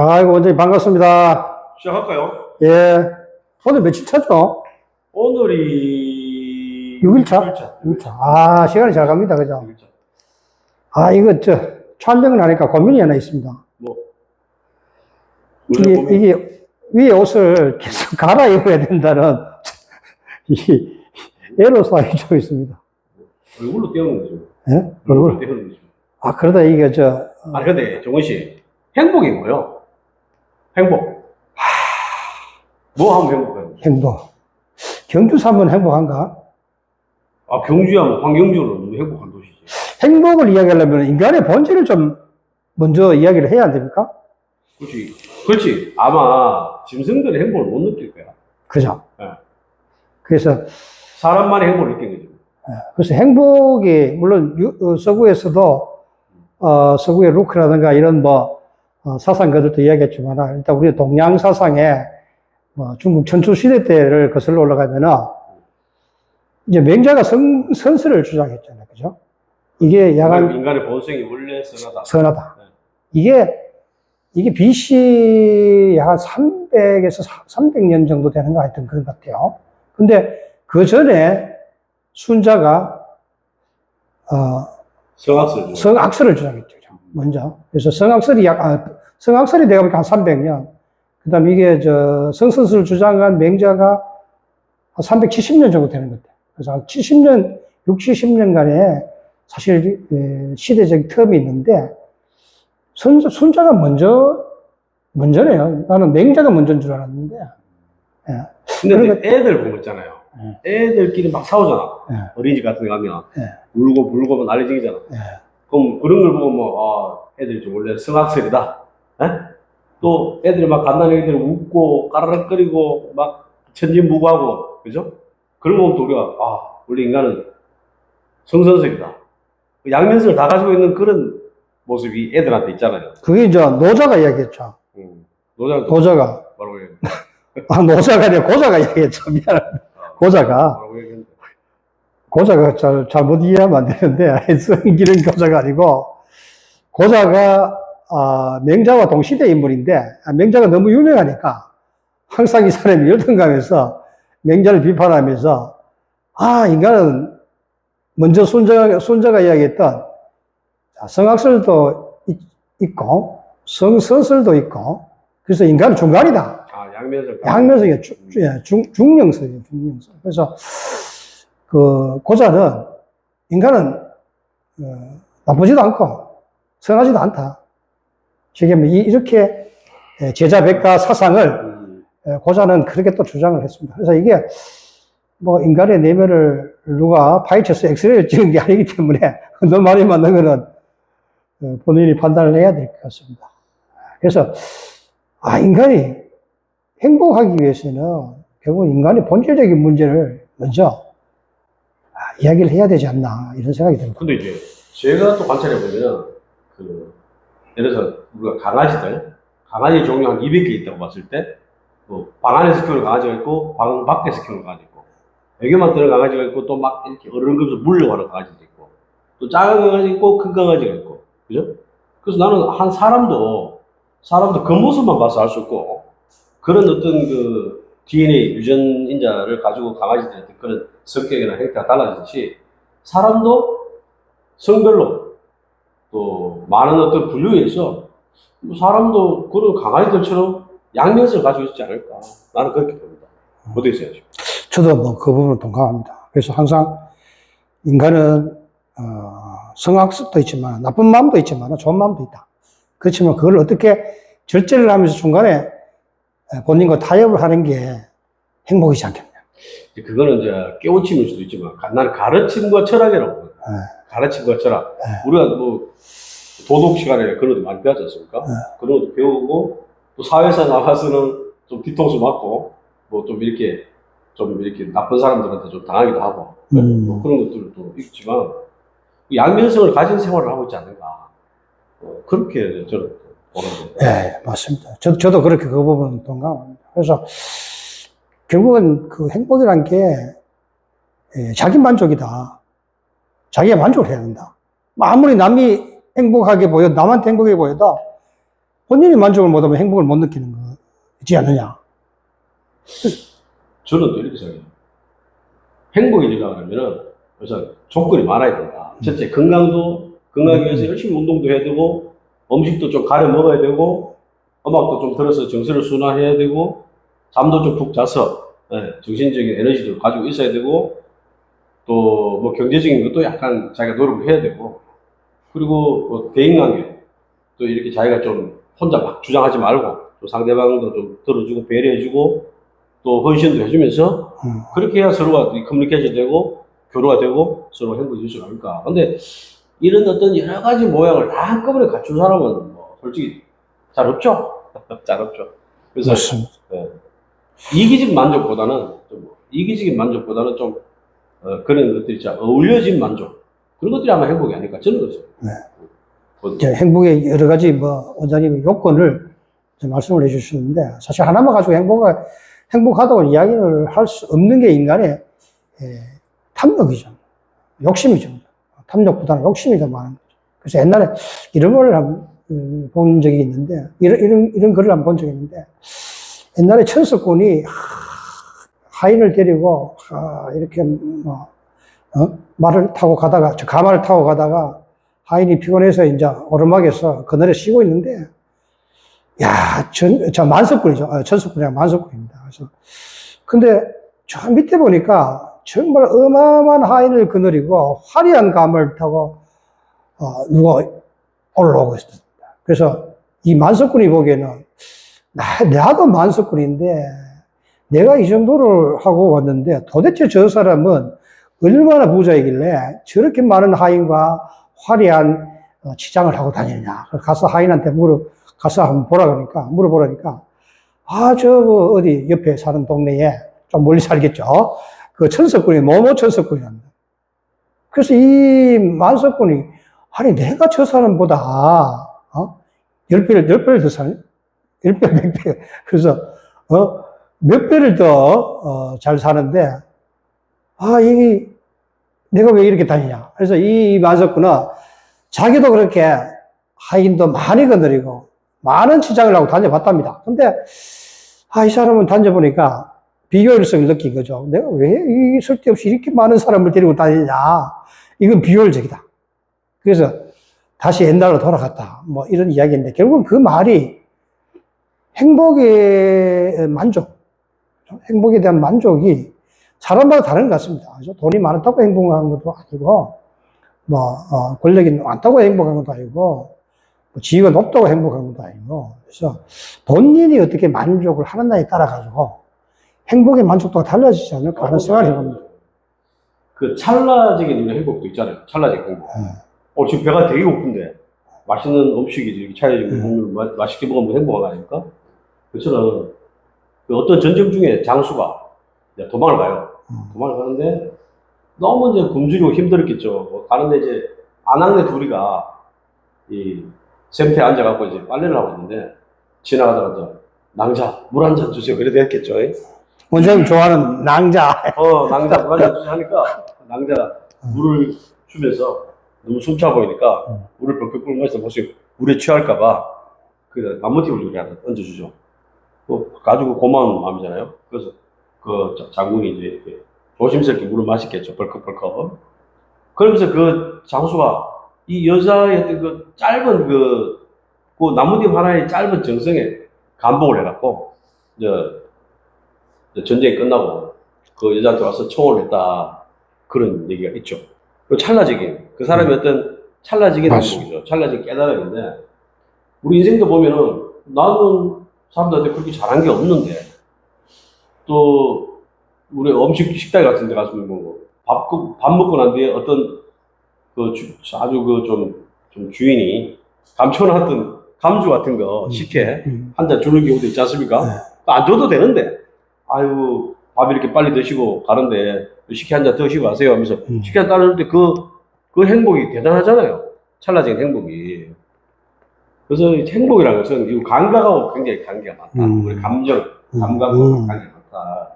아이고, 원장님 반갑습니다. 시작할까요? 예. 오늘 며칠 차죠? 오늘이 6일차? 6일차. 6일차. 아, 시간이 잘 갑니다. 그죠? 6일차. 아, 이거, 촬영을 하니까 고민이 하나 있습니다. 뭐, 이게 위에 옷을 계속 갈아입어야 된다는, 이, 애로사항이 좀 있습니다. 얼굴로 떼우는 거죠. 예? 얼굴로 떼우는 거죠. 아, 그러다 이게 아니, 근데, 정원 씨, 행복이 뭐예요? 행복. 뭐 하면 행복해요? 행복. 경주 사면 행복한가? 아, 경주야, 뭐, 환경주는 너무 행복한 도시지. 행복을 이야기하려면 인간의 본질을 좀 먼저 이야기를 해야 안 됩니까? 그렇지. 그렇지. 아마, 짐승들의 행복을 못 느낄 거야. 그죠? 예. 그래서, 사람만의 행복을 느낀 거죠. 그래서 행복이, 물론, 서구에서도, 서구의 루크라든가 이런 사상가들도 이야기했지만, 일단 우리 동양 사상에, 중국 천추시대 때를 거슬러 올라가면은, 이제 맹자가 선설을 주장했잖아요. 그죠? 이게 약간, 인간의 본성이 원래 선하다. 선하다. 네. 이게 BC 약 300에서 300년 정도 되는 거 하여튼 그런 것 같아요. 근데 그 전에 순자가, 성악설을 주장했죠. 먼저. 그래서 성악설이 내가 보니까 한 300년. 그 다음에 이게 성선설을 주장한 맹자가 한 370년 정도 되는 것 같아요. 그래서 한 70년, 60, 70년간의 사실 시대적 텀이 있는데, 순자가 먼저네요. 나는 맹자가 먼저인 줄 알았는데. 예. 근데 애들 보고 있잖아요. 애들끼리 막 싸우잖아. 예. 어린이집 같은 데 가면. 예. 울고 난리지기잖아. 예. 그럼 그런 걸 보고 애들이 좀 원래 성악설이다. 예? 또 애들이 막 갓난 애들 웃고 까르륵거리고 막 천진무구하고 그죠? 그런 거 보면 또 우리가 원래 인간은 성선설이다. 양면성을 다 가지고 있는 그런 모습이 애들한테 있잖아요. 그게 이제 노자가 이야기했죠. 노자가. 뭐라고 해요? 노자가 아니라 고자가 이야기했죠. 미안합니다. 고자가 잘못 이해하면 안 되는데, 성기는 고자가 아니고, 고자가, 맹자와 동시대 인물인데, 맹자가 너무 유명하니까, 항상 이 사람이 열등감에서 맹자를 비판하면서, 인간은 먼저 순자가 이야기했던, 성악설도 있고, 성선설도 있고, 그래서 인간은 중간이다. 양면성이 중령설이에요, 중령설. 그래서, 고자는, 인간은, 나쁘지도 않고, 선하지도 않다. 이렇게, 제자백가 사상을, 고자는 그렇게 또 주장을 했습니다. 그래서 이게, 인간의 내면을 누가 파헤쳐서 엑스레이를 찍은 게 아니기 때문에, 너 말이 맞는 거는, 본인이 판단을 해야 될 것 같습니다. 그래서, 인간이 행복하기 위해서는 결국 인간의 본질적인 문제를 먼저 이야기를 해야 되지 않나, 이런 생각이 듭니다. 근데 이제 제가 또 관찰해보면, 예를 들어서 우리가 강아지 종류 한 200개 있다고 봤을 때, 방 안에서 키우는 강아지가 있고, 방 밖에서 키우는 강아지가 있고, 애교만 뜨는 강아지가 있고, 또 막 이렇게 어른급에서 물려가는 강아지도 있고, 또 작은 강아지 있고, 큰 강아지가 있고, 그죠? 그래서 나는 한 사람도 겉모습만 봐서 알 수 없고, 그런 어떤 DNA 유전인자를 가지고 강아지들한테 그런 성격이나 행태가 달라지듯이, 사람도 성별로 또 많은 어떤 분류에 있어, 사람도 그런 강아지들처럼 양면성을 가지고 있지 않을까. 나는 그렇게 봅니다. 어떻게 생각하세요? 저도 그 부분을 동감합니다. 그래서 항상 인간은, 성악습도 있지만, 나쁜 마음도 있지만, 좋은 마음도 있다. 그렇지만 그걸 어떻게 절제를 하면서 중간에 본인과 타협을 하는 게 행복이지 않겠냐. 그거는 이제 깨우침일 수도 있지만, 나는 가르침과 철학이라고 봅니다. 가르침과 철학. 우리가 도덕 시간에 그런 것도 많이 배웠지 않습니까? 그런 것도 배우고, 또 사회에서 나가서는 좀 뒤통수 맞고, 좀 이렇게 나쁜 사람들한테 좀 당하기도 하고, 그런 것들도 있지만, 양면성을 가진 생활을 하고 있지 않는가. 그렇게 저는 보는데. 네, 맞습니다. 저도 그렇게 그 부분은 동감합니다. 그래서, 결국은 그 행복이란 게, 자기 만족이다. 자기가 만족을 해야 된다. 아무리 남이 행복하게 보여도, 남한테 행복해 보여도, 본인이 만족을 못하면 행복을 못 느끼는 거지 않느냐. 저는 또 이렇게 생각해요. 행복해지려고 하면은 우선 조건이 많아야 된다. 첫째, 건강하기 위해서 열심히 운동도 해야 되고, 음식도 좀 가려 먹어야 되고, 음악도 좀 들어서 정신을 순화해야 되고, 잠도 좀 푹 자서, 정신적인 에너지도 가지고 있어야 되고, 또 뭐 경제적인 것도 약간 자기가 노력을 해야 되고, 그리고 뭐 대인관계, 또 이렇게 자기가 좀 혼자 막 주장하지 말고, 또 상대방도 좀 들어주고 배려해주고, 또 헌신도 해주면서, 그렇게 해야 서로가 커뮤니케이션 되고, 교류가 되고, 서로 행복해질 수 있을까. 근데 이런 어떤 여러 가지 모양을 다 한꺼번에 갖춘 사람은 뭐 솔직히 잘 없죠. 잘 없죠. 그래서 맞습니다. 이기적인 만족보다는 좀 그런 것들이 참 어울려진 만족, 그런 것들이 아마 행복이 아닐까 저는 그렇죠. 이제 행복의 여러 가지 원장님이 요건을 이제 말씀을 해주시는데, 사실 하나만 가지고 행복하다고 이야기를 할 수 없는 게 인간의 탐욕이죠. 욕심이죠. 탐욕보다는 욕심이 더 많은 거죠. 그래서 옛날에 이런 걸 본 적이 있는데, 이런 글을 한번 본 적이 있는데, 옛날에 천석군이 하인을 데리고 이렇게 말을 타고 가다가, 가마를 타고 가다가 하인이 피곤해서 이제 오르막에서 그늘에 쉬고 있는데, 야, 저 만석군이죠. 천석군이랑 만석군입니다. 그래서 근데 저 밑에 보니까 정말 어마어마한 하인을 거느리고 화려한 가마를 타고 누가 올라오고 있습니다. 그래서 이 만석군이 보기에는 나도 만석군인데 내가 이 정도를 하고 왔는데 도대체 저 사람은 얼마나 부자이길래 저렇게 많은 하인과 화려한 치장을 하고 다니느냐. 가서 하인한테 가서 한번 물어보라니까, 어디 옆에 사는 동네에 좀 멀리 살겠죠. 그 천석군이 모모 천석군이랍니다. 그래서 이 만석군이, 아니, 내가 저 사람보다, 10배를 더 사네? 10배, 100배. 그래서, 몇 배를 더, 잘 사는데, 내가 왜 이렇게 다니냐. 그래서 이 만석군은 자기도 그렇게 하인도 많이 거느리고, 많은 치장을 하고 다녀봤답니다. 근데, 이 사람은 다녀보니까 비효율성을 느낀 거죠. 내가 왜 쓸데없이 이렇게 많은 사람을 데리고 다니냐. 이건 비효율적이다. 그래서 다시 옛날로 돌아갔다. 뭐 이런 이야기인데, 결국은 그 말이 행복에 대한 만족이 사람마다 다른 것 같습니다. 그죠? 돈이 많다고 행복한 것도 아니고, 권력이 많다고 행복한 것도 아니고, 지위가 높다고 행복한 것도 아니고, 그래서 본인이 어떻게 만족을 하느냐에 따라가지고 행복의 만족도가 달라지지 않을까 하는 생각을 해봅니다. 그 찰나적인 행복도 있잖아요. 찰나적인 행복. 지금 배가 되게 고픈데 맛있는 음식이 이렇게 차려지고 맛있게 먹으면 행복한 거 아닙니까? 그처럼 그 어떤 전쟁 중에 장수가 도망을 가요. 도망을 가는데 너무 이제 굶주리고 힘들었겠죠. 가는데 이제 아낙네 둘이가 이 샘터에 앉아갖고 이제 빨래를 하고 있는데 지나가다가 낭자 물 한 잔 주세요. 그래 됐겠죠. 원장님 좋아하는 낭자. 낭자 물 한 잔 주세요 하니까 낭자가 물을 주면서 너무 숨차 보이니까 물을 펄펄 마셔서 혹시 물에 취할까봐 그 나무팁을 이렇게 하나 얹어주죠. 가지고 고마운 마음이잖아요. 그래서 그 장군이 이제 이렇게 조심스럽게 물을 마시겠죠. 벌컥벌컥. 그러면서 그 장수가 이 여자의 어떤 그 짧은 그 나뭇잎 하나의 짧은 정성에 감동을 해갖고, 전쟁이 끝나고 그 여자한테 와서 청혼을 했다. 그런 얘기가 있죠. 그 그 사람의 어떤 찰나적인 행복이죠. 찰나적인 깨달음인데, 우리 인생도 보면은 나는 사람들한테 그렇게 잘한 게 없는데, 또 우리 식당 같은 데 가서 밥 먹고 난 뒤에 어떤 아주 좀 주인이 감춰놨던 감주 같은 거 식혜 한 잔 주는 경우도 있지 않습니까? 안 줘도 되는데, 아이고 밥 이렇게 빨리 드시고 가는데 식혜 한 잔 드시고 가세요 하면서 식혜 한 잔 따를 때 그 행복이 대단하잖아요. 찰나적인 행복이. 그래서 행복이라는 것은 이 감각하고 굉장히 관계가 많다. 우리 감각하고 관계가 많다.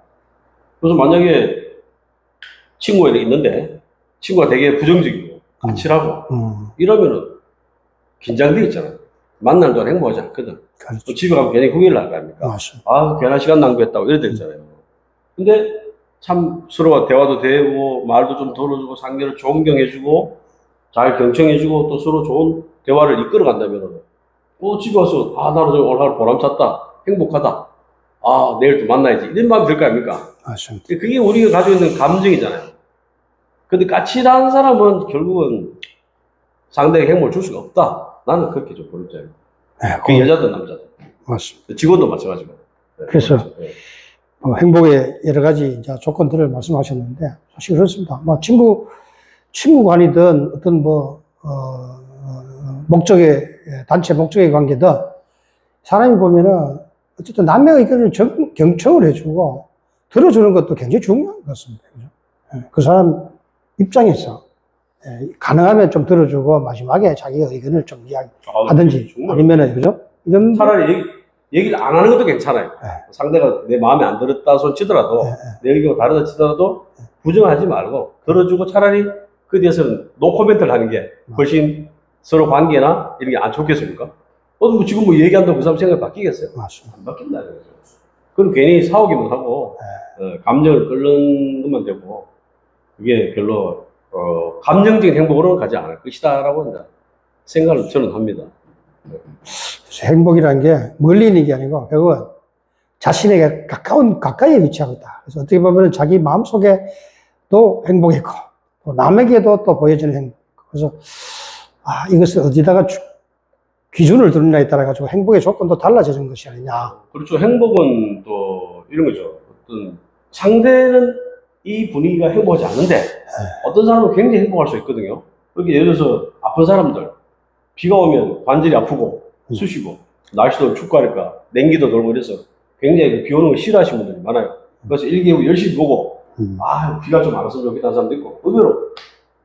그래서 만약에 친구가 있는데 친구가 되게 부정적이고 까칠하고 이러면은 긴장돼 있잖아요. 만날 동안 행복하지 않거든. 그렇죠. 또 집에 가면 괜히 후회를 할 거 아닙니까? 맞습니다. 아, 괜한 시간 낭비했다고 이래 되잖아요. 근데 참 서로가 대화도 되고 말도 좀 들어주고 상대를 존경해주고 잘 경청해주고 또 서로 좋은 대화를 이끌어 간다면 집에 와서 아, 나는 오늘 하루 보람찼다. 행복하다. 아, 내일 또 만나야지. 이런 마음이 들 거 아닙니까? 맞습니다. 그게 우리가 가지고 있는 감정이잖아요. 근데 까칠한 사람은 결국은 상대에게 행복을 줄 수가 없다. 나는 그렇게 좀 보는 입장입니다. 네, 그 여자든 남자든. 맞습니다. 직원도 마찬가지고. 네, 그래서 네. 행복의 여러 가지 이제 조건들을 말씀하셨는데, 사실 그렇습니다. 뭐, 친구 간이든 어떤 목적의, 단체 목적의 관계든, 사람이 보면은, 어쨌든 남의 의견을 경청을 해주고, 들어주는 것도 굉장히 중요한 것 같습니다. 그죠? 예, 그 사람 입장에서, 가능하면 좀 들어주고, 마지막에 자기 의견을 좀 이야기하든지, 아니면은, 그죠? 이런. 차라리 얘기를 안 하는 것도 괜찮아요. 네. 상대가 내 마음에 안 들었다 손 치더라도 내 의견과 다르다 치더라도 부정하지 말고 들어주고 차라리 그에 대해서는 노코멘트를 하는 게 훨씬 서로 관계나 이런 게 안 좋겠습니까? 뭐 지금 뭐 얘기한다고 그 사람 생각이 바뀌겠어요? 맞습니다. 안 바뀐다. 그럼 괜히 싸우기만 하고 감정을 끓는 것만 되고 그게 별로 감정적인 행복으로는 가지 않을 것이다라고 이제 생각을 저는 합니다. 행복이라는 게 멀리 있는 게 아니고 결국은 자신에게 가까이에 위치하고 있다. 그래서 어떻게 보면 자기 마음속에도 행복했고 또 남에게도 또 보여주는 행복. 그래서 이것을 어디다가 기준을 두느냐에 따라 가지고 행복의 조건도 달라지는 것이 아니냐. 그렇죠. 행복은 또 이런 거죠. 어떤 상대는 이 분위기가 행복하지 않은데 어떤 사람은 굉장히 행복할 수 있거든요. 그렇게 예를 들어서 아픈 사람들 비가 오면 관절이 아프고 쑤시고 날씨도 춥고 하니까 냉기도 돌고 이래서 굉장히 비 오는 거 싫어하시는 분들이 많아요. 그래서 일기예보 열심히 보고 비가 좀 안 왔으면 좋겠다는 사람도 있고 의외로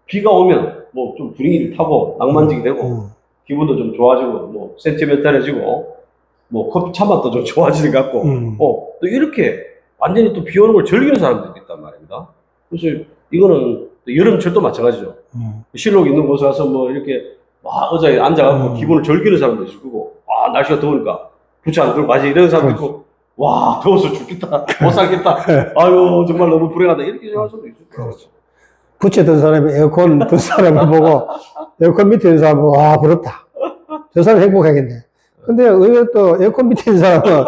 비가 오면 뭐 좀 분위기를 타고 낭만적이 되고 기분도 좀 좋아지고 뭐 센티멘탈해지고 뭐 커피 차 맛도 좀 좋아지는 것 같고 또 이렇게 완전히 또 비 오는 걸 즐기는 사람들이 있단 말입니다. 그래서 이거는 여름철도 마찬가지죠. 실록 있는 곳에 가서 뭐 이렇게 막 의자에 앉아갖고 기분을 즐기는 사람도 있을 거고 날씨가 더우니까 부채 안 들고 마시 이런 사람도 있고 와 더워서 죽겠다 못 살겠다 아유 정말 너무 불행하다 이렇게 생각할 수도 있을 거예요. 부채 든 사람이 에어컨 든 사람을 보고 에어컨 밑에 있는 사람은 와 부럽다. 저 사람 행복하겠네. 근데 의외로 또 에어컨 밑에 있는 사람은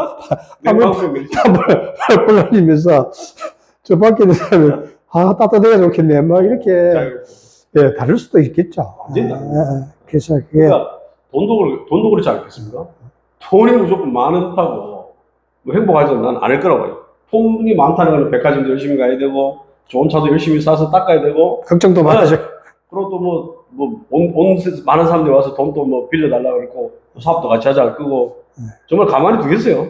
땀을 흘리면서 저 밖에 있는 사람이 따뜻해가 좋겠네. 막 이렇게 다를 수도 있겠죠. 그래서 그게 그러니까 돈도 그렇지 않겠습니까? 돈이 무조건 많다고 뭐 행복하지 난 않을 거라고 해요. 돈이 많다는 건 백화점도 열심히 가야 되고 좋은 차도 열심히 사서 닦아야 되고 걱정도 많아져. 그리고 또 많은 사람들이 와서 돈도 뭐 빌려달라고 그러고 사업도 같이 하자 끄고 정말 가만히 두겠어요?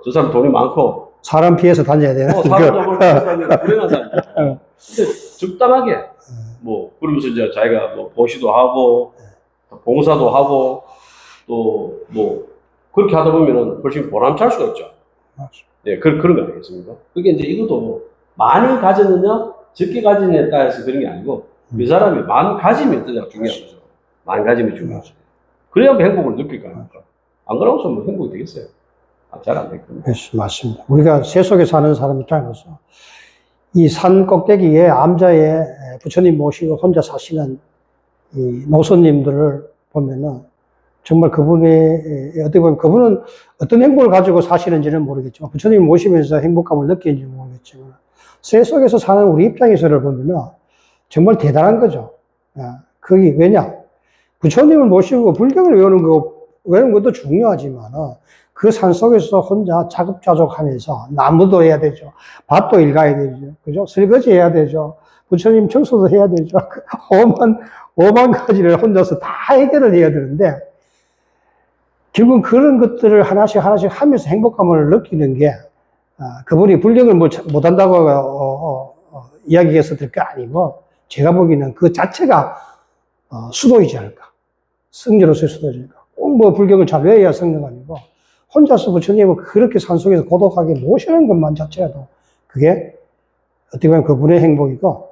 저 사람 돈이 많고 사람 피해서 다녀야 되는. 사람도 피해서 다니는 불행한 사람. 근데 적당하게 뭐 그러면서 이제 자기가 뭐 보시도 하고 봉사도 하고 또 뭐 그렇게 하다 보면은 훨씬 보람찰 수가 있죠. 네, 그런 거 아니겠습니까? 그게 이제 이것도 많이 가졌느냐 적게 가지느냐에 따라서 그런 게 아니고 그 사람이 많이 가지면 진짜 중요한 거죠. 많이 가지면 중요하죠. 그래야 뭐 행복을 느낄 거 아닙니까? 안 그러고서 뭐 행복이 되겠어요? 잘 안 될 겁니다. 맞습니다. 우리가 새 속에 사는 사람 입장으로서 이 산 꼭대기에 암자에 부처님 모시고 혼자 사시는 이 노선님들을 보면은 정말 그분의 어떻게 보면 그분은 어떤 행복을 가지고 사시는지는 모르겠지만 부처님 모시면서 행복감을 느끼는지 모르겠지만 새 속에서 사는 우리 입장에서를 보면은 정말 대단한 거죠. 그게 왜냐? 부처님을 모시고 불경을 외우는 것도 중요하지만 그 산 속에서 혼자 자급자족하면서 나무도 해야 되죠. 밭도 일가야 되죠. 그죠? 설거지 해야 되죠. 부처님 청소도 해야 되죠. 5만 가지를 혼자서 다 해결을 해야 되는데 결국 그런 것들을 하나씩 하면서 행복감을 느끼는 게 그분이 불경을 못한다고 이야기해서 될 거 아니고 제가 보기에는 그 자체가 수도이지 않을까. 승려로서의 수도이지 않을까. 꼭 뭐 불경을 잘 외워야 성령 아니고 혼자서 부처님을 그렇게 산속에서 고독하게 모시는 것만 자체라도 그게 어떻게 보면 그분의 행복이고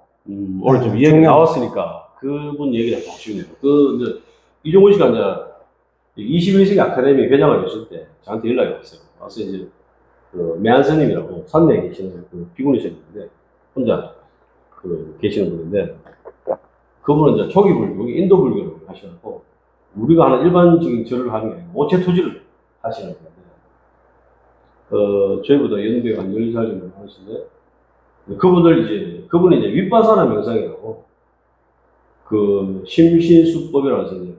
오늘 좀 이야기 나왔으니까 그분 얘기를 더 하시네요. 이제 이종훈 씨가 이제 21세기 아카데미 회장을 했을 때 저한테 연락이 왔어요. 와서 이제 그 매한스님이라고 산내에 계시는 그 비구니셨는데 혼자 계시는 분인데 그분은 이제 초기 불교, 인도 불교를 하셔갖고 우리가 하는 일반적인 절을 하는 게 아니고 오체투지를 하시는 분인데 저희보다 연배가 한 10살 정도 하시는데 그분이 이제 윗바사나 명상이라고 그 심신수법이라고 해서 이제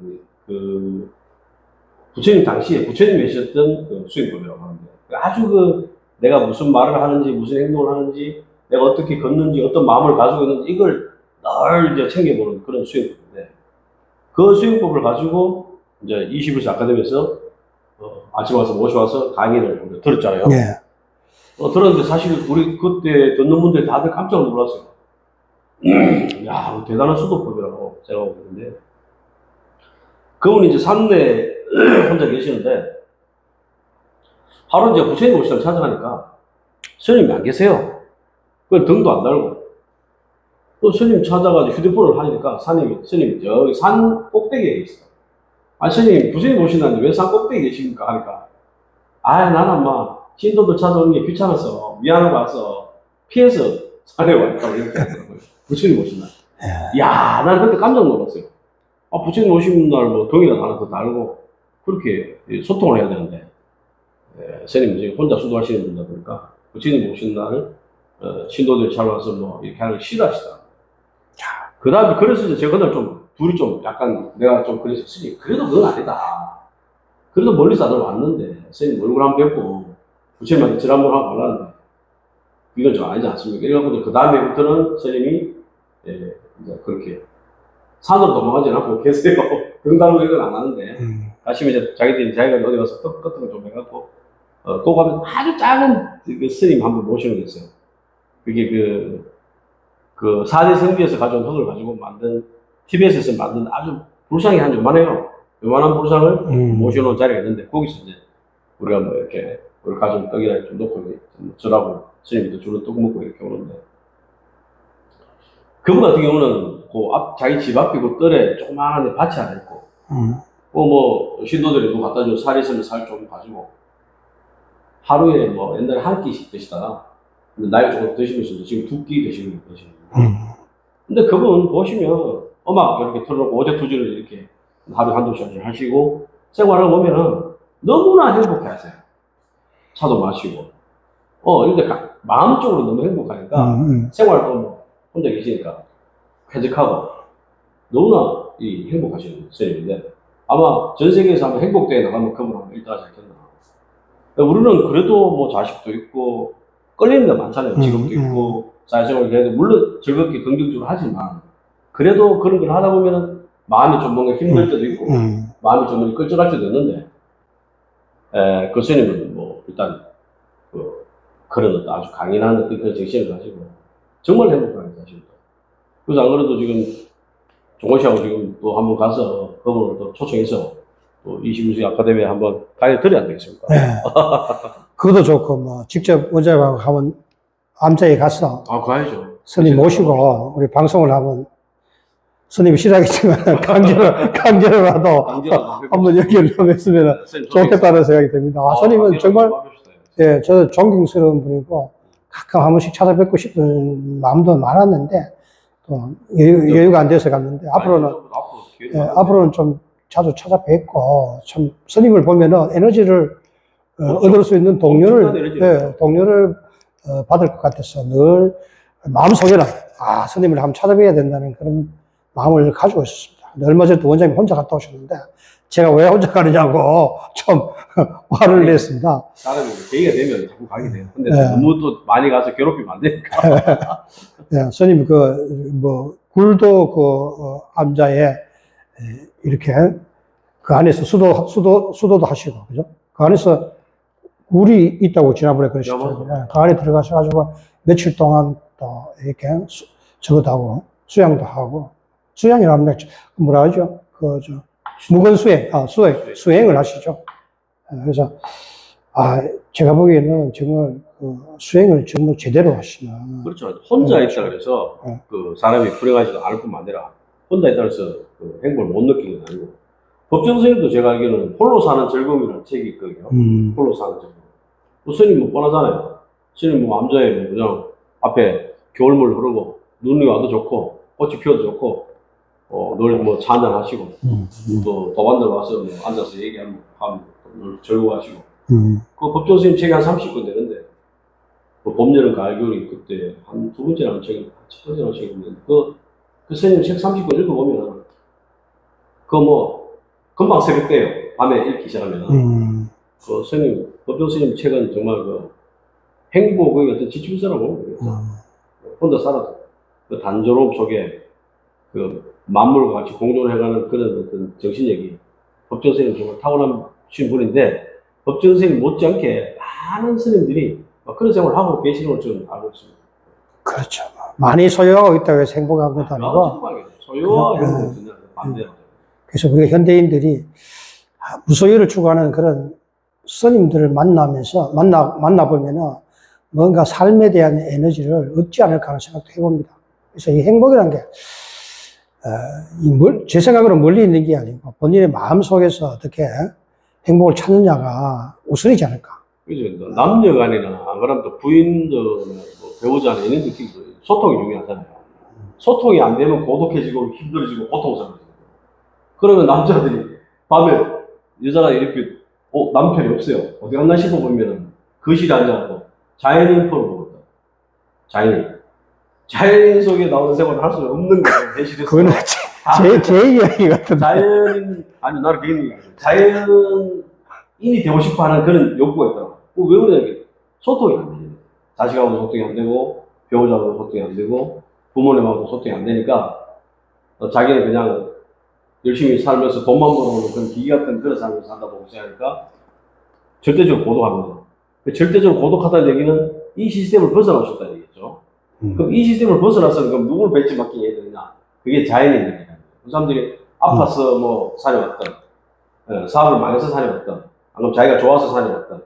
부처님 당시에 부처님이 하셨던 그 수행법이라고 하는데 아주 내가 무슨 말을 하는지 무슨 행동을 하는지 내가 어떻게 걷는지 어떤 마음을 가지고 있는지 이걸 늘 이제 챙겨보는 그런 수행법인데 그 수행법을 가지고 이제 21세 아카데미에서 아침에 와서 모셔와서 강의를 들었잖아요. 예. 들었는데 사실 우리 그때 듣는 분들이 다들 깜짝 놀랐어요. 야, 대단한 수도법이라고 제가 보는데 그분이 이제 산내에 혼자 계시는데 하루 이제 부처님 오시다가 찾아가니까 스님이 안 계세요. 그 등도 안 달고 또 스님 찾아가지고 휴대폰을 하니까 스님이 저기 산 꼭대기에 있어요. 아, 스님 부처님 오신다는데 왜 산 꼭대기에 계십니까? 하니까 나는 막 신도들 찾아오는 게 귀찮아서 미안하고 와서 피해서 산에 왔다고 이렇게 하더라고요. 부처님 오신 날. 야, 나는 그때 깜짝 놀랐어요. 부처님 오신 날 뭐 등이나 하나 더 달고 그렇게 소통을 해야 되는데 스님이 지금 혼자 수도하시는 분이다 보니까 부처님 오신 날 신도들 찾아와서 뭐 이렇게 하는 걸 싫어하시더라고요. 그 다음에 그래서 이제 제가 그날 둘이 약간 내가 그래서 스님 그래도 그건 아니다. 그래도 멀리서 다들 왔는데 스님 얼굴 한번 뵙고 부처님한테 질 한번 하고 말라는데 이건 좀 아니지 않습니까? 이래갖고 그 다음에부터는 스님이 이제 그렇게 산으로 도망가지 않고 계세요. 등달로 이건 안 하는데 가시면 이제 자기가 어디 가서 떡 같은 거 좀 해갖고 또 가면 아주 작은 그 스님 한 분 모시는 게 있어요. 그게 그 사대 성지에서 가져온 흙을 가지고 만든 티베트에서 만든 아주 불상이 한 요만해요. 요만한 불상을 모셔놓은 자리가 있는데 거기서 이제 우리가 뭐 이렇게 우리 가져온 떡이나 좀 놓고 절하고 스님도 주는 떡 먹고 이렇게 오는데 그분 같은 경우는 자기 집 앞에 그 뜰에 조그마한 데 밭이 하나 있고 뭐 신도들이 누구 갖다 준 살 있으면 살 좀 가지고 하루에 뭐 옛날에 한 끼씩 드시다가 나이 조금 드시면서 지금 2끼 드시는 분 계시는데 근데 그분 보시면 음악 이렇게 틀어놓고 오대투지를 이렇게 하루에 한두 시간씩 하시고 생활을 보면은 너무나 행복해 하세요. 차도 마시고 근데 마음적으로 너무 행복하니까 생활도 뭐 혼자 계시니까 쾌적하고 너무나 행복하시는 스님인데 아마 전 세계에서 한번 행복대회 나가면 그분 한번 1등 하지 않겠나. 우리는 그래도 뭐 자식도 있고 끌리는 데 많잖아요. 직업도 있고 사회생활을 해도 물론 즐겁게 긍정적으로 하지만 그래도 그런 걸 하다 보면은 마음이 좀 뭔가 힘들 때도 있고 마음이 좀 끌적할 때도 있는데 그 스님은 뭐 일단 그런 어떤 아주 강인한 어떤 그런 정신을 가지고 정말 행복하게 사십니다. 그래서 안 그래도 지금 종호 씨하고 지금 또 한번 가서 그분을 또 초청해서 또 21세기 아카데미에 한번 강의 드려야 되겠습니까? 네. 그것도 좋고, 뭐, 직접 원장님하고 한번 암자에 가서. 가야죠. 스님 모시고, 우리 방송을 하면, 스님이 싫어하겠지만, 강제로라도 한번 연결을 좀 했으면 좋겠다는 생각이 듭니다. 스님은 정말, 예, 저도 존경스러운 분이고, 가끔 한 번씩 찾아뵙고 싶은 마음도 많았는데, 또 여유가 안 돼서 갔는데, 앞으로는 좀 자주 찾아뵙고, 참, 스님을 보면은 에너지를 얻을 수 있는 동료를 받을 것 같아서 늘 마음속에는, 스님을 한번 찾아뵈야 된다는 그런 마음을 가지고 있었습니다. 얼마 전에도 원장님 혼자 갔다 오셨는데, 제가 왜 혼자 가느냐고 좀 화를 냈습니다. 사람이 계기가 되면 자꾸 가게 돼요. 근데 너무 또 많이 가서 괴롭히면 안 되니까. 네, 스님, 굴도 암자에 이렇게 그 안에서 수도도 하시고, 그죠? 그 안에서 굴이 있다고 지난번에 그러셨잖아요. 그 안에 들어가셔가지고 며칠 동안 또 이렇게 저것도 하고, 수양도 하고, 수양이라면 뭐라 하죠? 묵은 수행을 하시죠. 그래서, 제가 보기에는 정말 수행을 정말 제대로 하시는. 그렇죠. 혼자 있다 그래서 그 사람이 불행하지도 않을 뿐만 아니라 혼자 있다 그래서 그 행복을 못 느끼는 건 아니고 법정 선생님도 제가 알기로는 홀로 사는 즐거움이라는 책이 있거든요. 홀로 사는 즐거움. 뭐 스님 뭐 뻔하잖아요. 스님 뭐 암자에 뭐 그냥 앞에 겨울물 흐르고 눈이 와도 좋고 꽃이 피어도 좋고 늘 뭐 차 한잔 하시고 또 도반들 와서 뭐 앉아서 얘기하면 늘 즐거워하시고 그 법정 선생님 책이 한 30권 되는데 뭐 봄, 여름, 가을, 겨울이 그때 한 두 번째 나온 책이 첫 번째 나온 책인데 그 선생님 책 30권 읽어보면 그 뭐 금방 새벽 때요. 밤에 읽기 시작하면 그 선생님 법정 선생님 책은 정말 그 행복의 어떤 지침서라고 혼자 살아도 그 단조로움 속에 그 만물과 같이 공존해가는 그런 어떤 정신력이 법정 선생님 정말 탁월하신 분인데 법정 선생님 못지않게 많은 스님들이 그런 생활을 하고 계시는 걸 저는 알고 있습니다. 그렇죠. 많이 소유하고 있다고 해서 행복한 것도 아니고. 소유와 행복은 전혀 반대예요. 그래서 우리가 현대인들이 무소유를 추구하는 그런 스님들을 만나보면은 뭔가 삶에 대한 에너지를 얻지 않을까 하는 생각도 해봅니다. 그래서 이 행복이라는 게, 제 생각으로 멀리 있는 게 아니고 본인의 마음 속에서 어떻게 행복을 찾느냐가 우선이지 않을까. 그죠. 남녀 간이나 안 그러면 또 부인들, 뭐 배우자나 이런 느낌이 소통이 중요하잖아요. 소통이 안 되면 고독해지고 힘들어지고 고통스러워지고. 그러면 남자들이 밤에 여자가 이렇게 남편이 없어요. 어디 갔나 싶어 보면은 거실에 앉아갖고 자연인 프로 보고 있다. 자연인 속에 나오는 생활을 할 수는 없는 거예요. 대실에서. 그거는 제 이야기 같은데. 아니 나는 개인 얘기. 자연인이 되고 싶어 하는 그런 욕구가 있더라고. 왜 그러냐. 소통이 안 돼요. 자식하고도 소통이 안 되고 배우자하고도 소통이 안 되고 부모님하고도 소통이 안 되니까 자기는 그냥 열심히 살면서 돈만 벌어오는 그런 기계 같은 그런 삶을 산다 보고 생각하니까 절대적으로 고독합니다. 절대적으로 고독하다는 얘기는 이 시스템을 벗어나셨다는 얘기죠. 그럼 이 시스템을 벗어나서는 그럼 누구를 벤치 맡기게 해야 되느냐? 그게 자연인입니다. 그 사람들이 아파서 뭐 산에 왔던, 사업을 망해서 산에 왔던, 안 그러면 자기가 좋아서 산에 왔던,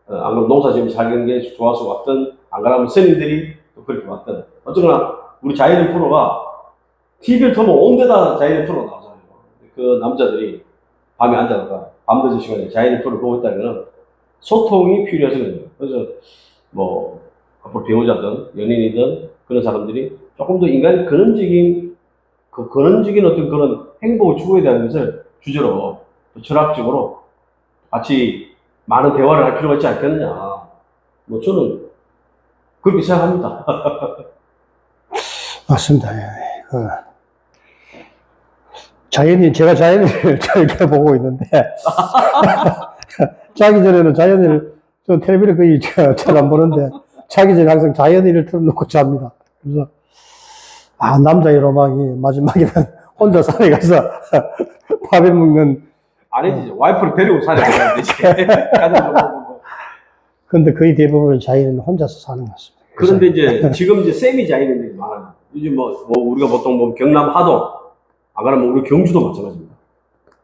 안 그러면 농사 지으면 살는 게 좋아서 왔던, 안 그러면 스님들이 또 그렇게 왔던. 어쨌거나 우리 자연인 프로가 TV를 틀면 온 데다 자연인 프로가 나오잖아요. 그 남자들이 밤에 앉아서 밤늦은 시간에 자연인 프로를 보고 있다면 소통이 필요해서 그래요. 그래서 뭐 앞으로 배우자든 연인이든 그런 사람들이 조금 더 인간의 근원적인 어떤 그런 행복을 추구해야 되는 것을 주제로 철학적으로 같이 많은 대화를 할 필요가 있지 않겠느냐. 뭐 저는 그렇게 생각합니다. 맞습니다. 예. 제가 자연인을 잘 보고 있는데, 자기 전에는 자연인을, 저 텔레비를 거의 잘 안 보는데, 자기 전에 항상 자연인을 틀어놓고 잡니다. 그래서, 남자의 로망이 마지막에는 혼자 산에 가서 밥에 먹는. 아니지, 와이프를 데리고 산에 가야 되지. 근데 거의 대부분 자연인은 혼자서 사는 것 같습니다. 그런데 이제, 지금 이제 세미 자연인들이 많아요. 요즘 뭐 우리가 보통 보면 경남 하동, 안 그러면 우리 경주도 마찬가지입니다.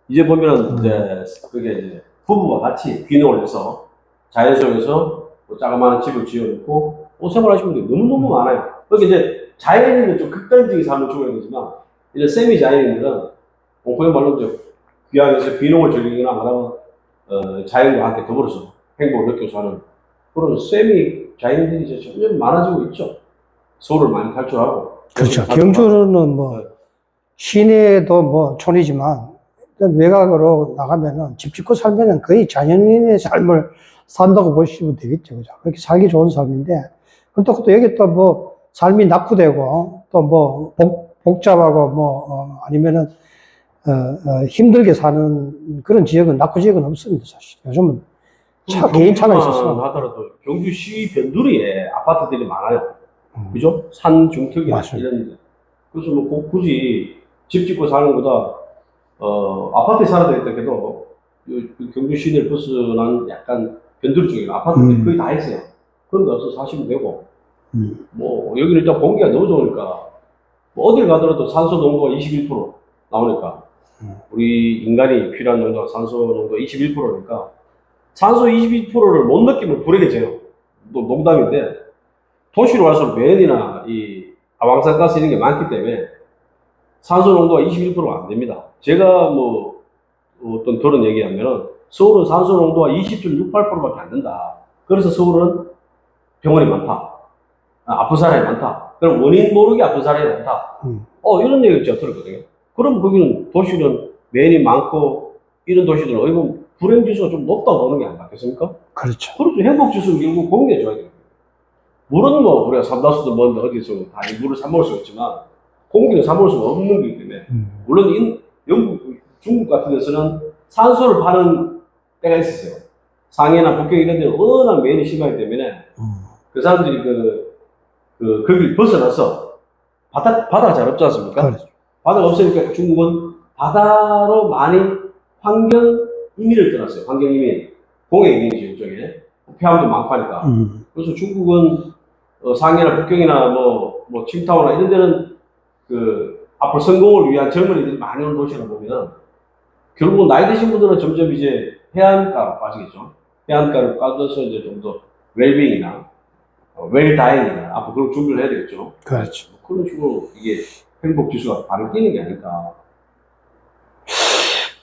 이제 보면은 이제, 그게 이제 부부가 같이 귀농을 해서 자연 속에서 뭐 자그마한 집을 지어놓고 생활하시는 분들이 너무너무 많아요. 그러니까 이제 자연인은 좀 극단적인 삶을 추구해야 되지만, 이제 세미 자연인들은 그냥 말로 이제 귀향에서 귀농을 즐기거나 안 그러면 자연과 함께 더불어서 행복을 느끼고 사는 그런 세미 자연인들이 이제 점점 많아지고 있죠. 서울을 많이 탈출하고. 그렇죠. 경주는 뭐, 시내도 뭐 촌이지만, 외곽으로 나가면은 집 짓고 살면은 거의 자연인의 삶을 산다고 보시면 되겠죠. 그죠? 그렇게 살기 좋은 삶인데, 그럼 또 여기 또 뭐, 삶이 낙후되고, 또 뭐, 복잡하고 뭐, 아니면은, 힘들게 사는 그런 지역은, 낙후 지역은 없습니다, 사실. 요즘은 개인차가 있어서. 하더라도 경주시 변두리에 아파트들이 많아요. 그죠? 산 중턱이나 이런 데. 그래서 뭐 굳이 집 짓고 사는 것보다 아파트에 살아야 되겠다 해도 경주 시내를 벗어난 약간 변두리 쪽에 아파트들이 거의 다 있어요. 그런 데 와서 사시면 되고 뭐 여기는 일단 공기가 너무 좋으니까 뭐 어딜 가더라도 산소 농도가 21% 나오니까 우리 인간이 필요한 농도가 산소 농도가 21%니까 산소 22%를 못 느끼면 불행해져요. 또 농담인데 도시로 갈수록 매연이나 이 아황산가스 이런 게 많기 때문에 산소 농도가 21%가 안 됩니다. 제가 뭐 어떤 그런 얘기하면은 서울은 산소 농도가 20.68%밖에 안 된다. 그래서 서울은 병원이 많다. 아픈 사람이 많다. 그럼 원인 모르게 아픈 사람이 많다. 이런 얘기를 제가 들었거든요. 그럼 거기는 도시는 매연이 많고 이런 도시들은 어디 보면 불행지수가 좀 높다고 보는 게 안 맞겠습니까? 그렇죠. 그렇죠. 행복지수는 결국 공개해줘야 돼요. 물은 뭐 우리가 삼다수도 뭔데 어디서 다 이 물을 사 먹을 수 있지만 공기는 사 먹을 수가 없는 거기 때문에 물론 영국, 중국 같은 데서는 산소를 파는 때가 있었어요. 상해나 북경 이런 데는 워낙 매연이 심하기 때문에 그 사람들이 거길 벗어나서 바다가 잘 없지 않습니까? 그렇죠. 바다가 없으니까 중국은 바다로 많이 환경 이민을 떠났어요. 환경 이민. 공해 이민이죠, 이쪽에. 폐암도 많고 하니까. 그래서 중국은 상해나 북경이나 뭐 칭타오나 이런 데는 앞으로 성공을 위한 젊은이들이 많이 오는 도시라 보면 결국은 나이 드신 분들은 점점 이제 해안가로 빠지겠죠. 해안가로 빠져서 이제 좀 더 웰빙이나 웰다잉이나 앞으로 그런 준비를 해야 되겠죠. 그렇죠. 그런 식으로 이게 행복 지수가 바뀌는 게 아닐까.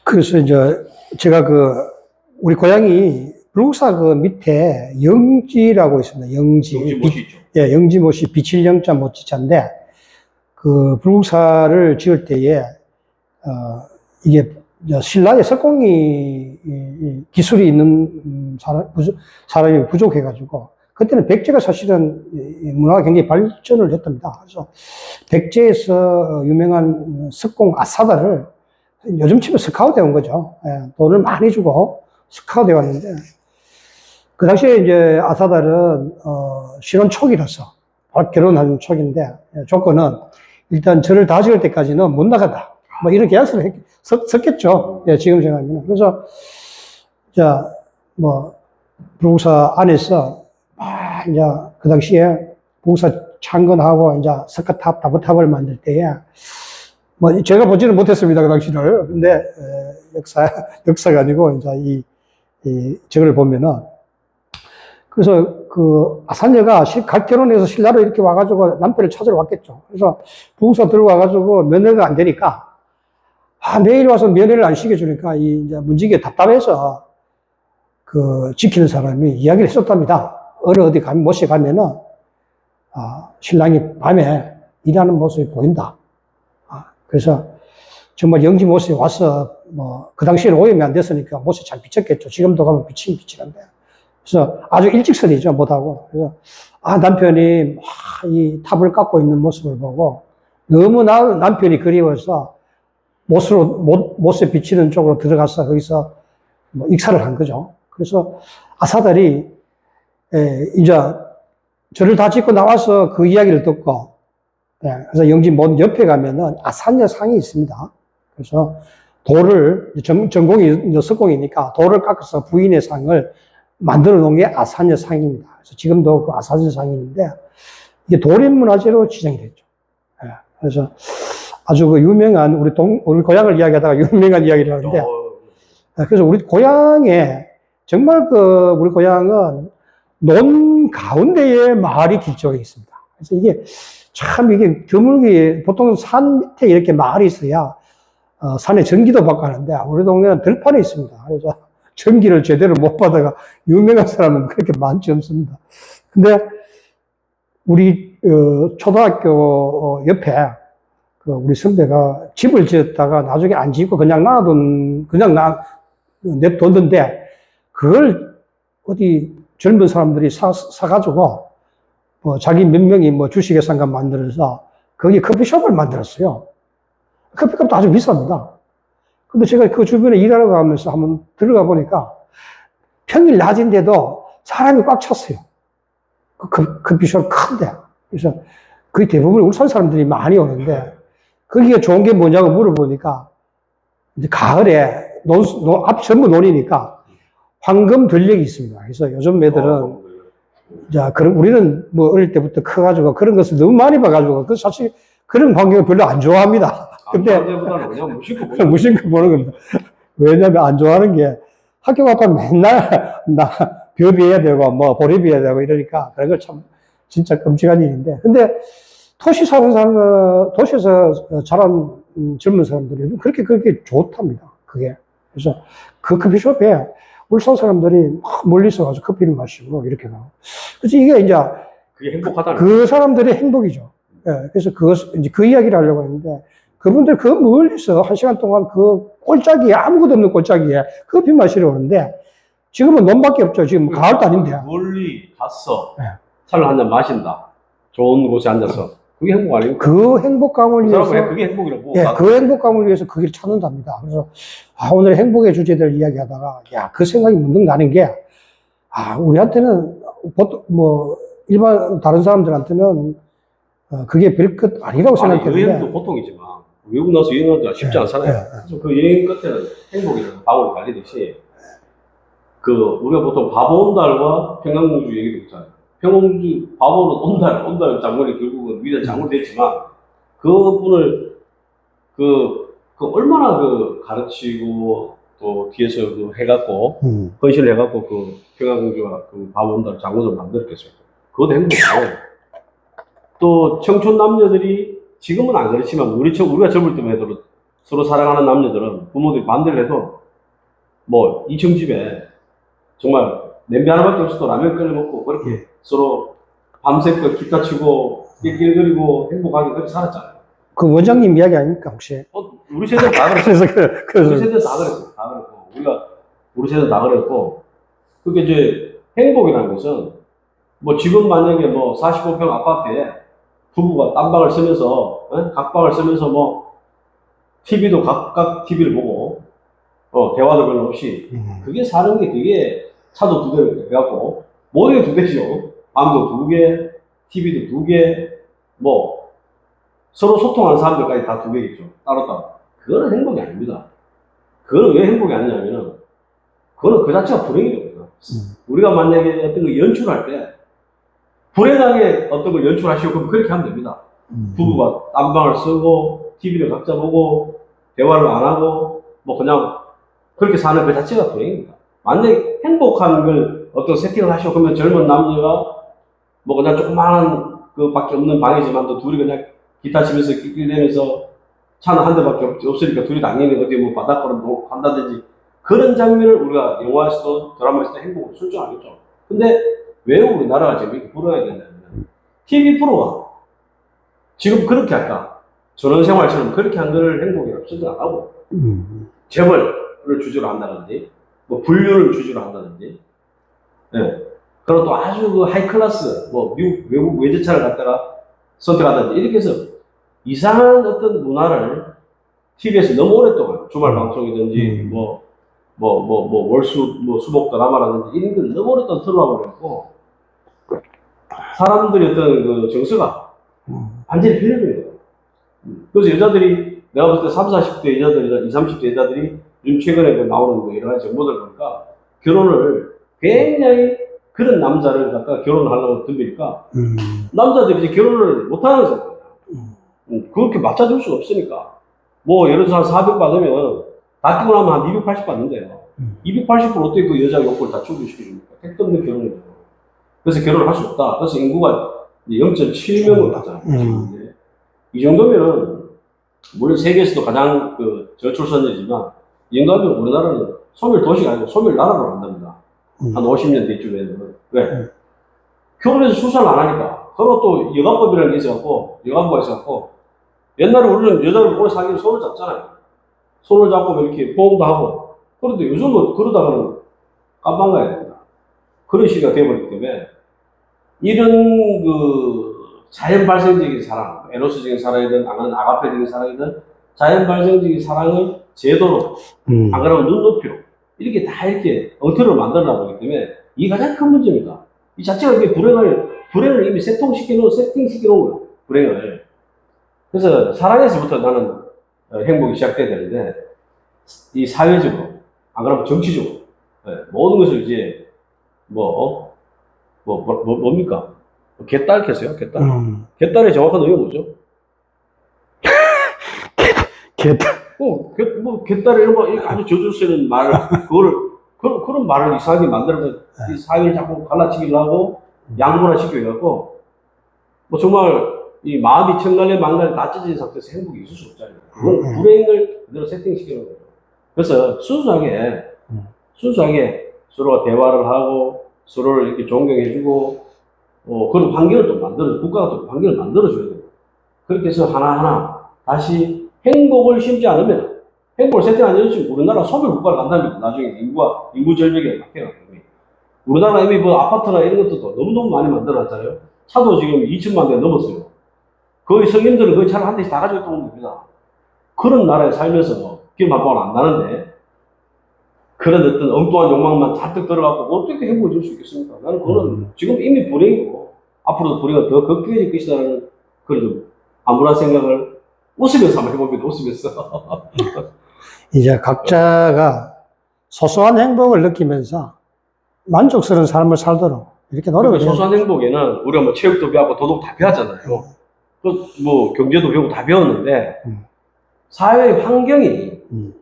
그래서 이제 제가 우리 고향이 불국사 밑에 영지라고 있습니다. 영지. 영지못이 있죠. 예, 영지못이 비칠 영자 못지자인데, 불국사를 지을 때에, 이게 신라에 석공이 기술이 있는 사람이 부족해가지고, 그때는 백제가 사실은 문화가 굉장히 발전을 했답니다. 그래서 백제에서 유명한 석공 아사다를 요즘 치면 스카우트 온 거죠. 예, 돈을 많이 주고 스카우트 왔는데, 그 당시에 이제 아사달은, 신혼 초기라서, 바로 결혼한 초기인데, 조건은 일단 저를 다 지을 때까지는 못 나간다. 뭐 이런 계약서를 썼겠죠. 예, 지금 생각하면. 그래서, 불국사 안에서, 이제 그 당시에 불국사 창건하고 이제 석가탑, 다보탑을 만들 때에, 제가 보지는 못했습니다, 그 당시를. 근데, 역사가 아니고, 이제 저걸 보면은, 그래서 아산여가 결혼해서 신라로 이렇게 와가지고 남편을 찾으러 왔겠죠. 그래서 부국사 들고 와가지고 면회가 안 되니까, 매일 와서 면회를 안 시켜주니까, 이제 문지기에 답답해서, 지키는 사람이 이야기를 했었답니다. 어디 못에 가면은, 신랑이 밤에 일하는 모습이 보인다. 그래서 정말 영지 못에 와서, 그 당시에는 오염이 안 됐으니까 못에 잘 비쳤겠죠. 지금도 가면 비치는데. 그래서 아주 일직선이죠, 못하고. 그래서, 남편이 이 탑을 깎고 있는 모습을 보고 너무나 남편이 그리워서 못에 비치는 쪽으로 들어가서 거기서 익사를 한 거죠. 그래서 아사달이, 이제 저를 다 짓고 나와서 그 이야기를 듣고, 그래서 영지 못 옆에 가면은 아산여 상이 있습니다. 그래서 전공이 석공이니까 돌을 깎아서 부인의 상을 만들어 놓은 게 아산여 상입니다. 그래서 지금도 그 아산여 상인데, 이게 도립문화재로 지정이 됐죠. 그래서 아주 유명한, 우리 고향을 이야기하다가 유명한 이야기를 하는데, 그래서 우리 고향에, 정말 우리 고향은 논 가운데에 마을이 길쭉해 있습니다. 그래서 이게 드물게, 보통 산 밑에 이렇게 마을이 있어야, 산에 전기도 받고 하는데, 우리 동네는 들판에 있습니다. 그래서 전기를 제대로 못 받아가 유명한 사람은 그렇게 많지 않습니다. 근데 우리 초등학교 옆에 우리 선배가 집을 지었다가 나중에 안 짓고 그냥 냅뒀는데, 그걸 어디 젊은 사람들이 사가지고 자기 몇 명이 주식회사가 만들어서 거기 커피숍을 만들었어요. 커피값도 아주 비쌉니다. 근데 제가 그 주변에 일하러 가면서 한번 들어가 보니까 평일 낮인데도 사람이 꽉 찼어요. 커피숍 큰데. 그래서 거의 대부분 울산 사람들이 많이 오는데, 거기가 좋은 게 뭐냐고 물어보니까, 이제 가을에 앞 전부 논이니까 황금 들녘이 있습니다. 그래서 요즘 애들은, 우리는 어릴 때부터 커가지고 그런 것을 너무 많이 봐가지고, 사실 그런 환경을 별로 안 좋아합니다. 근데 그냥 무심코 무심코 보는 겁니다. 왜냐면 안 좋아하는 게, 학교 갔다 맨날 벼비해야 되고 보리비해야 되고 이러니까 그런 걸 참 진짜 끔찍한 일인데, 근데 도시에서 자란 젊은 사람들이 그렇게 좋답니다. 그게 그래서 그 커피숍에 울산 사람들이 막 멀리서 와서 커피를 마시고 이렇게 가고. 그래서 이게 이제 그게 행복하다는 그 사람들의 행복이죠. 예, 그래서 이제 그 이야기를 하려고 했는데, 그분들 그 멀리서 1시간 동안 그 꼴짝이에, 아무것도 없는 꼴짝이에 커피 마시러 오는데, 지금은 논밖에 없죠. 지금 가을도 아닌데. 멀리 갔어. 네. 차를 한 잔 마신다. 좋은 곳에 앉아서. 그게 행복 아닙니까? 그 행복감을 그 위해서, 사람은 그게 행복이라고. 예, 나도. 그 행복감을 위해서 그 길을 찾는답니다. 그래서, 오늘 행복의 주제들 이야기하다가, 그 생각이 문득 나는 게, 우리한테는, 보통, 일반, 다른 사람들한테는, 그게 별것 아니라고 아니, 생각했는데, 여행도 보통이지만 외국 나서 여행하기가 쉽지 않잖아요. 그래서 그 여행 끝에는 행복이라는 방울이 달리듯이 우리가 보통 바보 온달과 평강공주 얘기도 있잖아요. 평강공주 바보는 온달 장군이 결국은 위대한 장군이 됐지만 그분을 얼마나 가르치고 또 뒤에서 해갖고 헌신을 해갖고 평강공주와 바보 온달 장군을 만들었겠어요. 그것도 행복이에요. 또 청춘 남녀들이 지금은 안 그렇지만 우리가 젊을 때만 해도 서로 사랑하는 남녀들은 부모들이 반대를 해도 이층 집에 정말 냄비 하나밖에 없어도 라면 끓여 먹고 그렇게 서로 밤새껏 기타 치고 낄낄거리고 행복하게 그렇게 살았잖아요. 그 원장님 이야기 아닙니까, 혹시? 우리 세대는 다 그랬어요. 그래서 우리 세대는 다 그랬어요. 다 그랬고 우리 세대는 다 그랬고 그게 이제 행복이라는 것은 지금 만약에 45평 아파트에 부부가 딴방을 쓰면서, 각방을 쓰면서 TV도 각각 TV를 보고, 대화도 별로 없이, 그게 사는 게 그게 차도 2대 해갖고, 모든 게 2대죠. 방도 2개, TV도 2개, 서로 소통하는 사람들까지 다 2개겠죠. 따로따로. 그거는 행복이 아닙니다. 그거는 왜 행복이 아니냐면은, 그거는 그 자체가 불행이거든요. 우리가 만약에 어떤 걸 연출할 때, 불행하게 어떤 걸 연출하시고 그럼 그렇게 하면 됩니다. 부부가 딴방을 쓰고 TV를 각자 보고 대화를 안 하고 그냥 그렇게 사는 그 자체가 불행입니다. 만약에 행복한 걸 어떤 세팅을 하시고 그러면 젊은 남녀가 그냥 조그마한 밖에 없는 방이지만 또 둘이 그냥 기타 치면서 낄낄대면서 차는 한 대밖에 없으니까 둘이 당연히 어디 바닷가로 간다든지 그런 장면을 우리가 영화에서도 드라마에서도 행복을 설정하겠죠. 근데 왜 우리나라가 지금 이렇게 불어야 되냐면 TV 프로가 지금 그렇게 할까 전원생활처럼 그렇게 한 거를 행복이라고 설정 안 하고 재벌을 주제로 한다든지 불륜을 주제로 한다든지 그리고 또 아주 하이클래스 외국 외제차를 갖다가 선택한다든지 이렇게 해서 이상한 어떤 문화를 TV에서 너무 오랫동안 주말 방송이든지 수목 드라마라든지 이런 걸 너무 오랫동안 틀어와버렸고 사람들이 어떤 정서가 완전히 변해버린 거예요. 그래서 여자들이 내가 봤을 때 30, 40대 여자들이나 20, 30대 여자들이 요즘 최근에 나오는 여러 가지 정보들 보니까 결혼을 굉장히 그런 남자를 갖다가 결혼을 하려고 덤비니까 남자들이 이제 결혼을 못하는 거예요. 그렇게 맞춰줄 수가 없으니까 예를 들어서 한 400 받으면 다 끼고 나면 한 280 받는데요. 280을 어떻게 그 여자 욕구를 다 충족시켜줍니까? 택도 없는 결혼이죠. 그래서 결혼을 할 수 없다. 그래서 인구가 0.7명을 받잖아요. 이 정도면은, 물론 세계에서도 가장 저출산율이지만, 이 정도면 우리나라는 소멸도시가 아니고 소멸나라로 간답니다. 한 50년 뒤쯤에는. 왜? 결혼해서 출산을 안 하니까. 그리고 또 여가법이라는 게 있어갖고, 여가부가 있어갖고, 옛날에 우리는 여자를 오래 사귀면 손을 잡잖아요. 손을 잡고 이렇게 보험도 하고. 그런데 요즘은 그러다가는 깜빵 가야 됩니다. 그런 시기가 되어버리기 때문에 이런 자연 발생적인 사랑, 에로스적인 사랑이든 아가페적인 사랑이든 자연 발생적인 사랑을 제도로 안 그러면 눈높이로 이렇게 다 이렇게 엉터리로 만들어 보기 때문에 이게 가장 큰 문제입니다. 이 자체가 이게 불행을 이미 세팅시켜 놓은 거예요. 불행을. 그래서 사랑에서부터 나는 행복이 시작돼야 되는데 이 사회적으로 안 그러면 정치적으로 모든 것을 이제 뭡니까? 개딸 캐세요, 개딸. 개딸의 정확한 의미가 뭐죠? 개딸. 개딸이 이런 아주 저주 쓰는 말, 그런 말을 이상하게 만들어서 이 사회를 자꾸 갈라치기를 하고 양분화 시켜갖고 정말 이 마음이 천간에 망간에 다 찢어진 상태에서 행복이 있을 수 없잖아요. 그건 불행을 그대로 세팅시키는 거죠. 그래서 순수하게 서로가 대화를 하고 서로를 이렇게 존경해주고 그런 환경을 또 국가가 또 환경을 만들어줘야 돼요. 그렇게 해서 하나하나 다시 행복을 심지 않으면 행복을 세팅 안 해주면 우리나라 소멸 국가를 간답니다. 나중에 인구 절벽에 박혀가지고. 우리나라 이미 뭐 아파트나 이런 것도 너무너무 많이 만들어놨잖아요. 차도 지금 2천만 대 넘었어요. 거의 성인들은 거의 차를 한 대씩 다 가지고 있다고 봅니다. 그런 나라에 살면서 기름 한 방울 안 나는데 그런 어떤 엉뚱한 욕망만 잔뜩 들어가고 어떻게 행복을 줄 수 있겠습니까? 나는 그거는 지금 이미 불행이고 앞으로도 불행은 더 극해질 것이라는 그런 좀 암울한 생각을 웃으면서 한번 해봅니다. 웃으면서. 이제 각자가 소소한 행복을 느끼면서 만족스러운 삶을 살도록 이렇게 노력을 해야 소소한 행복에는 우리가 뭐 체육도 배우고 도덕 다 배웠잖아요. 뭐 경제도 배우고 다 배웠는데 사회의 환경이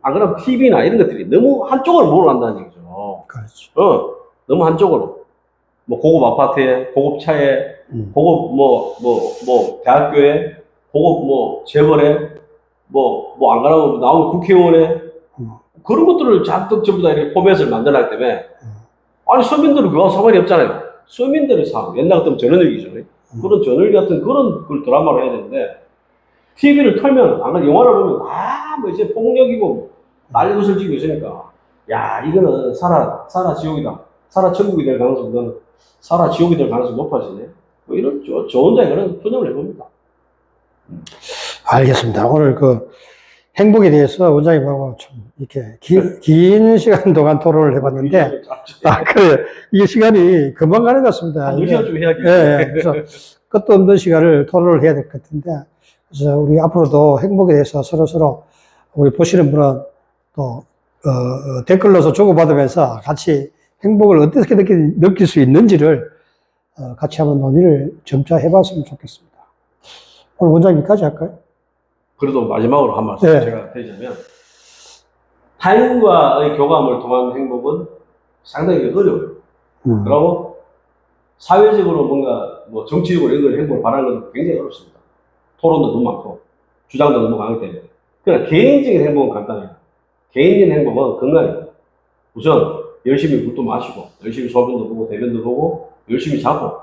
안 그러면 TV나 이런 것들이 너무 한쪽으로 몰아간다는 얘기죠. 그렇죠. 너무 한쪽으로. 뭐 고급 아파트에, 고급 차에, 고급 대학교에, 고급 재벌에, 안 그러면 나오는 국회의원에 그런 것들을 잔뜩 전부 다 이렇게 포맷을 만들어놨기 때문에 아니 서민들은 그거와 상관이 없잖아요. 서민들의 삶, 옛날 같으면 전원일기죠. 그런 전원일기 같은 그런 걸 드라마로 해야 되는데 TV를 틀면 안 그러면 영화를 보면 뭐 이제 폭력이고 난리구슬 지고 있으니까 야 이거는 살아 지옥이다. 살아 천국이 될 가능성은 살아 지옥이 될 가능성이 높아지네. 뭐 이런 저 혼자 그런 표정을 해봅니다. 알겠습니다. 오늘 그 행복에 대해서 원장님하고 좀 이렇게 긴 시간 동안 토론을 해봤는데, 이게 시간이 금방 가는 것 같습니다. 한 2시간쯤 해야겠네요. 예, 그래서 끝도 없는 시간을 토론을 해야 될 것 같은데, 그래서 우리 앞으로도 행복에 대해서 서로서로 우리 보시는 분은 또, 댓글로서 주고받으면서 같이 행복을 어떻게 느낄 수 있는지를 같이 한번 논의를 점차 해봤으면 좋겠습니다. 오늘 원장님 여기까지 할까요? 그래도 마지막으로 한 말씀 제가 드리자면 타인과의 교감을 통한 행복은 상당히 어려워요. 그리고 사회적으로 뭔가 정치적으로 이런 행복을 바라는 건 굉장히 어렵습니다. 토론도 너무 많고 주장도 너무 강하기 때문에. 그러나 개인적인 행복은 간단해요. 개인적인 행복은 건강이에요. 우선 열심히 물도 마시고 열심히 소변도 보고 대변도 보고 열심히 자고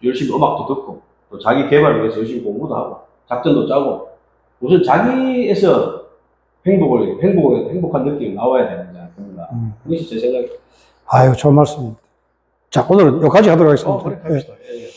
열심히 음악도 듣고 또 자기 개발을 위해서 열심히 공부도 하고 작전도 짜고 우선 자기에서 행복한 느낌이 나와야 되는 않습니까? 그것이 제 생각입니다. 아유, 좋은 말씀입니다. 자, 오늘은 여기까지 하도록 하겠습니다. 그래, 갑시다. 예.